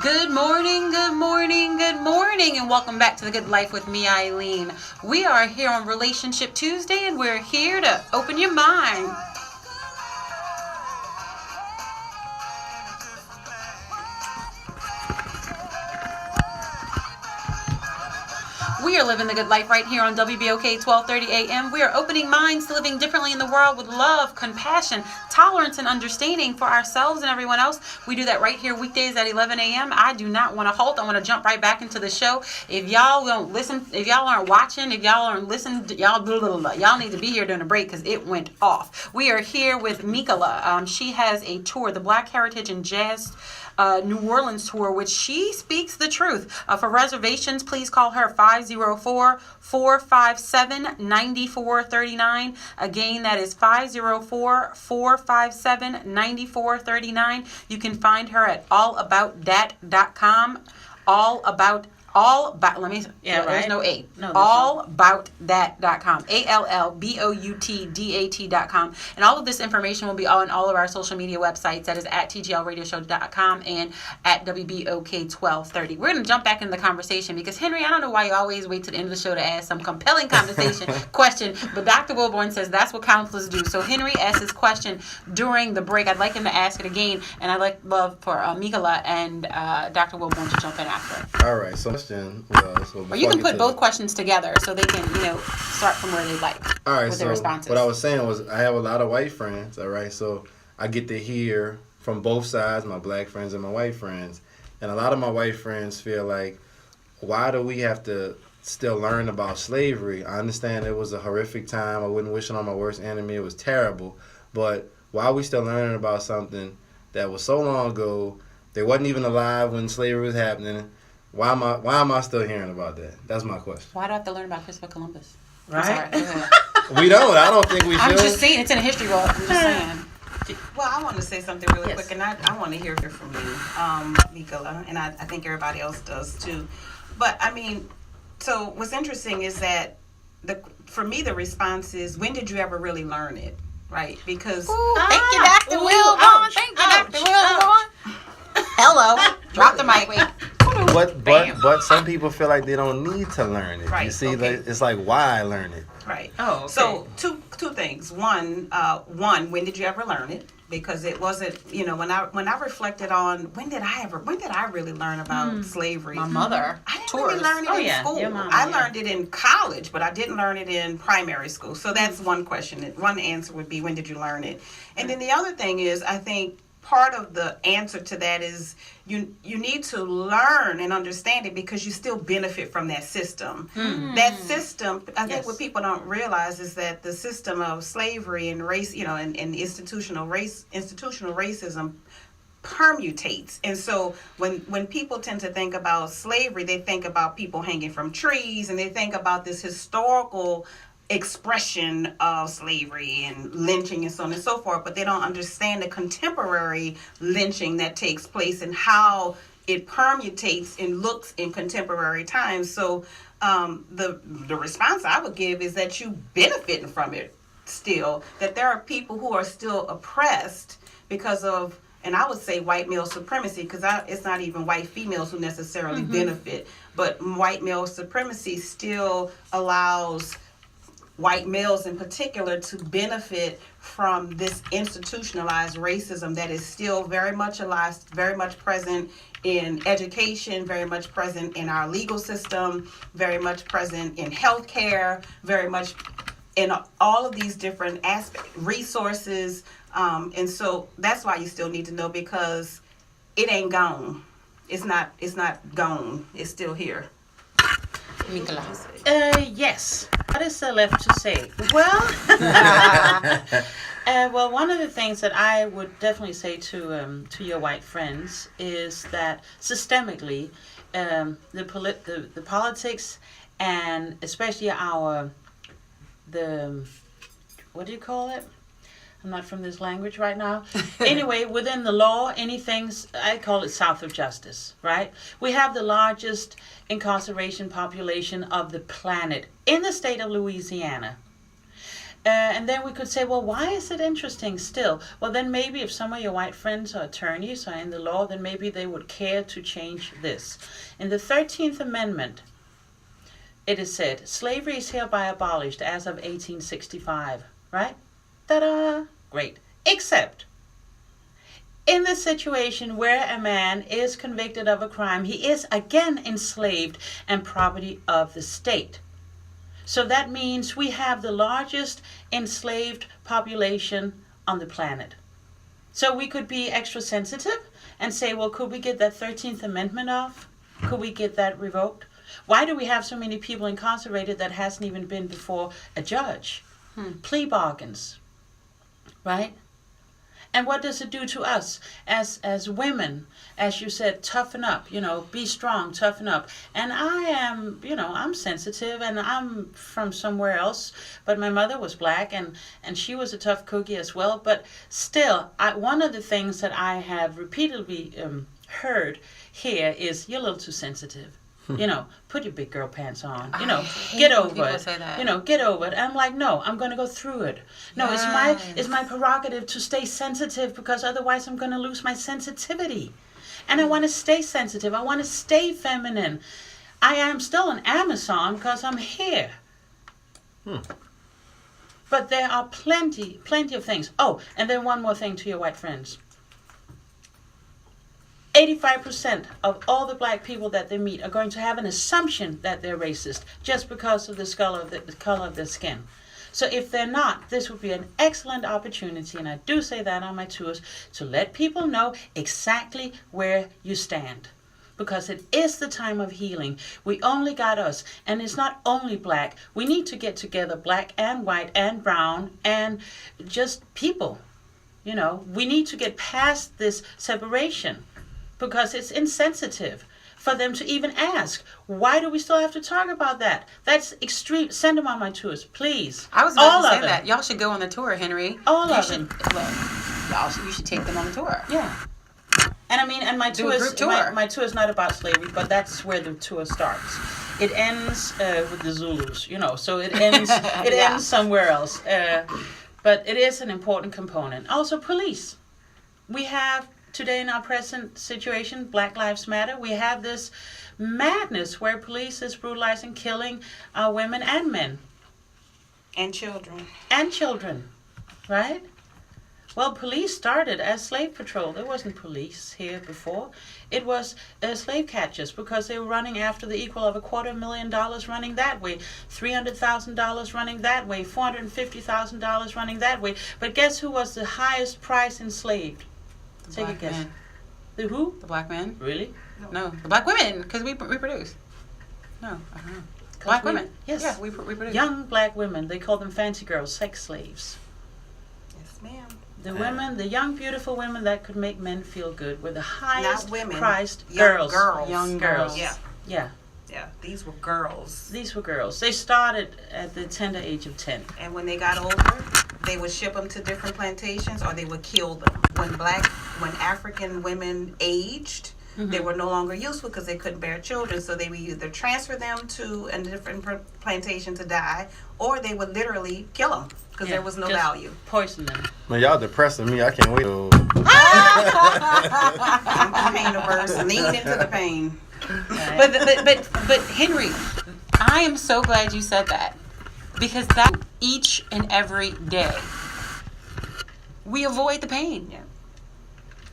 Good morning, good morning, good morning, and welcome back to The Good Life with me, Eileen. We are here on Relationship Tuesday, and we're here to open your mind. We are living the good life right here on WBOK 1230 AM. We are opening minds to living differently in the world with love, compassion, tolerance, and understanding for ourselves and everyone else. We do that right here weekdays at 11 a.m. I do not want to halt. I want to jump right back into the show. If y'all don't listen, if y'all aren't watching, if y'all aren't listening, y'all need to be here during the break because it went off. We are here with Mikhala. She has a tour, the Black Heritage and Jazz New Orleans tour, which she speaks the truth. For reservations, please call her 504-457-9439. Again, that is 504-457-9439. You can find her at allaboutdat.com. There's no A. Allaboutdat.com. ALLBOUTDAT.com. And all of this information will be on all of our social media websites. That is at tglradioshow.com and at WBOK1230. We're going to jump back into the conversation because, Henry, I don't know why you always wait to the end of the show to ask some compelling conversation question, but Dr. Wilborn says that's what counselors do. So Henry asked his question during the break. I'd like him to ask it again, and I'd love for Mikhala and Dr. Wilborn to jump in after. All right, so or you can put both questions together so they can, start from where they like. All right, with their so responses. what I was saying was I have a lot of white friends, all right? So I get to hear from both sides, my black friends and my white friends. And a lot of my white friends feel like, why do we have to still learn about slavery? I understand it was a horrific time. I wouldn't wish it on my worst enemy. It was terrible. But why are we still learning about something that was so long ago? They wasn't even alive when slavery was happening. Why am I still hearing about that? That's my question. Why do I have to learn about Christopher Columbus? I'm Right? sorry. Go ahead. We don't. I don't think we should. I'm just saying, it's in a history book. I'm just saying. Well, I want to say something really Yes. quick, and I want to hear it from you, Mikhala, and I think everybody else does too. But I mean, so what's interesting is that for me the response is, when did you ever really learn it, right? Because Thank you, Dr. Ooh, Will. ouch, Thank you, ouch, Dr. Will. Hello. Drop the mic. But some people feel like they don't need to learn it. You Right, see, okay. like, it's like, why learn it? right. Oh, okay. So two things. One, when did you ever learn it? Because it wasn't, when I reflected on when did I really learn about slavery? My mother. I didn't Tours. really learn it Oh, in yeah, school. your mom, I yeah. learned it in college, but I didn't learn it in primary school. So that's one question. One answer would be, when did you learn it? And then the other thing is, I think part of the answer to that is you need to learn and understand it because you still benefit from that system. That system, I think Yes. what people don't realize is that the system of slavery and race, and institutional racism permutates. And so when people tend to think about slavery, they think about people hanging from trees, and they think about this historical expression of slavery and lynching and so on and so forth, but they don't understand the contemporary lynching that takes place and how it permutates and looks in contemporary times. So the response I would give is that you benefiting from it still, that there are people who are still oppressed because of, and I would say, white male supremacy, because it's not even white females who necessarily benefit, but white male supremacy still allows white males in particular to benefit from this institutionalized racism that is still very much alive, very much present in education, very much present in our legal system, very much present in healthcare, very much in all of these different aspects, resources. And so that's why you still need to know, because it ain't gone. It's not gone. It's still here. Mikhala. Yes. What is there left to say? Well, well, one of the things that I would definitely say to your white friends is that systemically, the politics, and especially what do you call it? I'm not from this language right now. Anyway, within the law, anything, I call it south of justice, right? We have the largest incarceration population of the planet in the state of Louisiana. And then we could say, well, why is it interesting still? Well, then maybe if some of your white friends are attorneys or in the law, then maybe they would care to change this. In the 13th Amendment, it is said, slavery is hereby abolished as of 1865, right? Ta-da! Great. Except in the situation where a man is convicted of a crime, he is again enslaved and property of the state. So that means we have the largest enslaved population on the planet. So we could be extra sensitive and say, well, could we get that 13th Amendment off? Could we get that revoked? Why do we have so many people incarcerated that hasn't even been before a judge? Plea bargains. Right? And what does it do to us as women? As you said, toughen up, be strong, toughen up. And I am, I'm sensitive, and I'm from somewhere else, but my mother was black, and she was a tough cookie as well. But still, one of the things that I have repeatedly heard here is, you're a little too sensitive. Put your big girl pants on. Get over it. Say that. Get over it. And I'm like, no, I'm going to go through it. No, it's my prerogative to stay sensitive, because otherwise I'm going to lose my sensitivity. And I want to stay sensitive. I want to stay feminine. I am still an Amazon because I'm here. But there are plenty of things. Oh, and then one more thing to your white friends. 85% of all the black people that they meet are going to have an assumption that they're racist just because of the color of their skin. So if they're not, this would be an excellent opportunity, and I do say that on my tours, to let people know exactly where you stand. Because it is the time of healing. We only got us. And it's not only black. We need to get together, black and white and brown and just people. You know, we need to get past this separation because it's insensitive for them to even ask. Why do we still have to talk about that? That's extreme. Send them on my tours, please. I was about All to of say them. that. Y'all should go on the tour, Henry. All you of should, them. Well, you should take them on the tour. Yeah. And I mean, and my Do a tour group is tour. my tour is not about slavery, but that's where the tour starts. It ends with the Zulus, you know, so it ends Yeah. ends somewhere else. But it is an important component. Also, police. We have today in our present situation, Black Lives Matter. We have this madness where police is brutalizing, killing our women and men And children. and children, right? Well, police started as slave patrol. There wasn't police here before. It was slave catchers because they were running after the equal of $250,000 running that way, $300,000 running that way, $450,000 running that way. But guess who was the highest price enslaved? Take a Black guess. men. The who? The black men? Really? No, the black women, because we reproduce. No, I don't know. Black women. Yes. Yeah, we reproduce. Young black women. They call them fancy girls, sex slaves. Yes, ma'am. The women, the young, beautiful women that could make men feel good were the highest Not women. priced Young girls. girls. Young girls. girls. Yeah. Yeah, Yeah. These were girls. these were girls. They started at the tender age of 10. And when they got older, they would ship them to different plantations or they would kill them. When African women aged, they were no longer useful because they couldn't bear children. So they would either transfer them to a different plantation to die, or they would literally kill them because there was no just value. Poison them. Man, y'all depressing me. I can't wait. Pain averse, lean into the pain. Right? But Henry, I am so glad you said that, because that each and every day we avoid the pain. Yeah.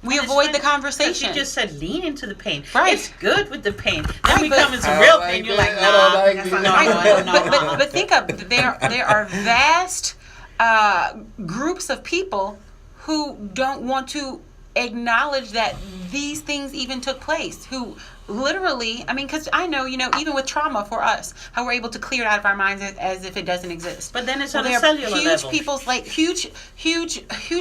We And it's avoid when- the 'cause conversation. You just said lean into the pain. Right. It's good with the pain. Then Right, we but- come into I real don't pain. like You're that. like, I don't nah. like that's it. not- no. But think of there are vast groups of people who don't want to acknowledge that these things even took place, who literally, I mean, because I know, even with trauma for us, how we're able to clear it out of our minds as if it doesn't exist. But then it's Well, on a there are cellular huge level. people's, like huge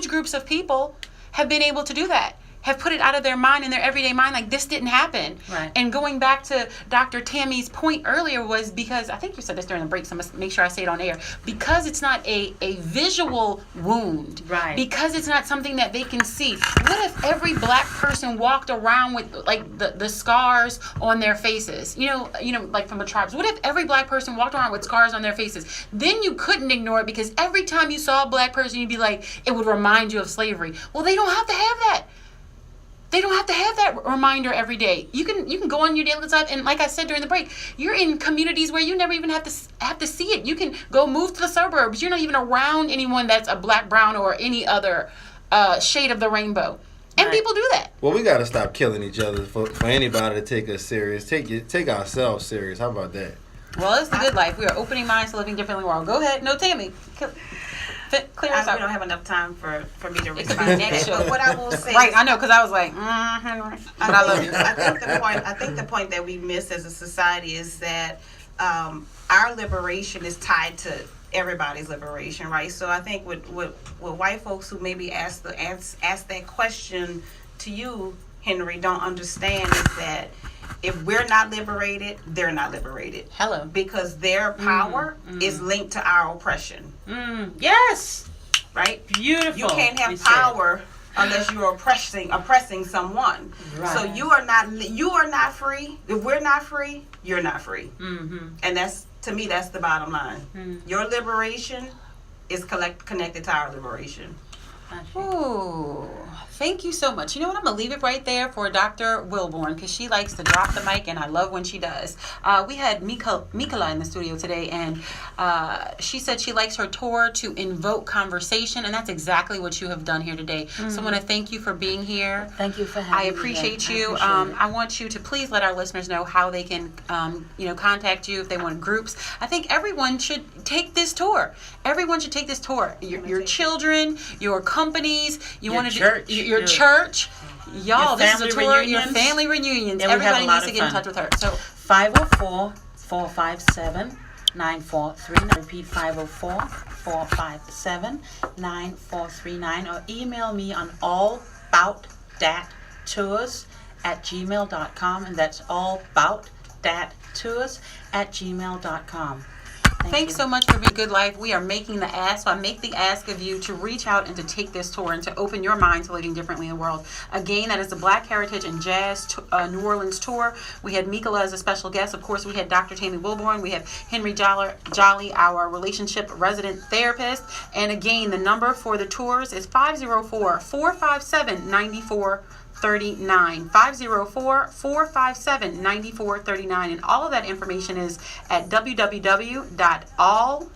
groups of people have been able to do that, have put it out of their mind, in their everyday mind, like this didn't happen. Right. And going back to Dr. Tammy's point earlier was, because I think you said this during the break, so I must make sure I say it on air, because it's not a visual wound. Right. Because it's not something that they can see. What if every black person walked around with like the scars on their faces? Like from the tribes. What if every black person walked around with scars on their faces? Then you couldn't ignore it, because every time you saw a black person, you'd be like, it would remind you of slavery. Well, they don't have to have that. They don't have to have that reminder every day. You can go on your daily life, and like I said during the break, you're in communities where you never even have to see it. You can go move to the suburbs. You're not even around anyone that's a black, brown, or any other shade of the rainbow. And Right. people do that. Well, we got to stop killing each other for anybody to take us serious. Take ourselves serious. How about that? Well, it's the good life. We are opening minds to living differently world. Go ahead. No, Tammy. Clear us We out. don't have enough time for me to It could be respond to next that. show. But what I will say, Right, I know, because I was like, Henry. But I love you. I think the point that we miss as a society is that our liberation is tied to everybody's liberation, right? So I think with white folks who maybe ask that question to you, Henry, don't understand is that if we're not liberated, they're not liberated. Hello. Because their power is linked to our oppression, Yes. right? Beautiful. You can't we have said. power unless you're oppressing someone. Right. So you are not free. If we're not free, you're not free. Mm-hmm. And that's, to me, that's the bottom line. Your liberation is connected to our liberation. Ooh, Thank you so much. You know what? I'm going to leave it right there for Dr. Wilborn because she likes to drop the mic, and I love when she does. We had Mikhala in the studio today, and she said she likes her tour to invoke conversation, and that's exactly what you have done here today. So I want to thank you for being here. Thank you for having I me. appreciate I you. appreciate it. I want you to please let our listeners know how they can, contact you if they want groups. I think everyone should take this tour. Everyone should take this tour. Your children, your companies, your church. Y'all, this is a tour. Your family reunions. Yeah, we have Everybody a lot needs to of get in fun. touch with her. So 504-457-9439. Repeat 504-457-9439, or email me on allaboutdattours@gmail.com, and that's allaboutdattours@gmail.com. Thanks so much for being Good Life. We are making the ask. So I make the ask of you to reach out and to take this tour and to open your mind to living differently in the world. Again, that is the Black Heritage and Jazz New Orleans tour. We had Mikhala as a special guest. Of course, we had Dr. Tammy Wilborn. We have Henry Jolly, our relationship resident therapist. And again, the number for the tours is 504-457-9439. 504-457-9439. And all of that information is at www.all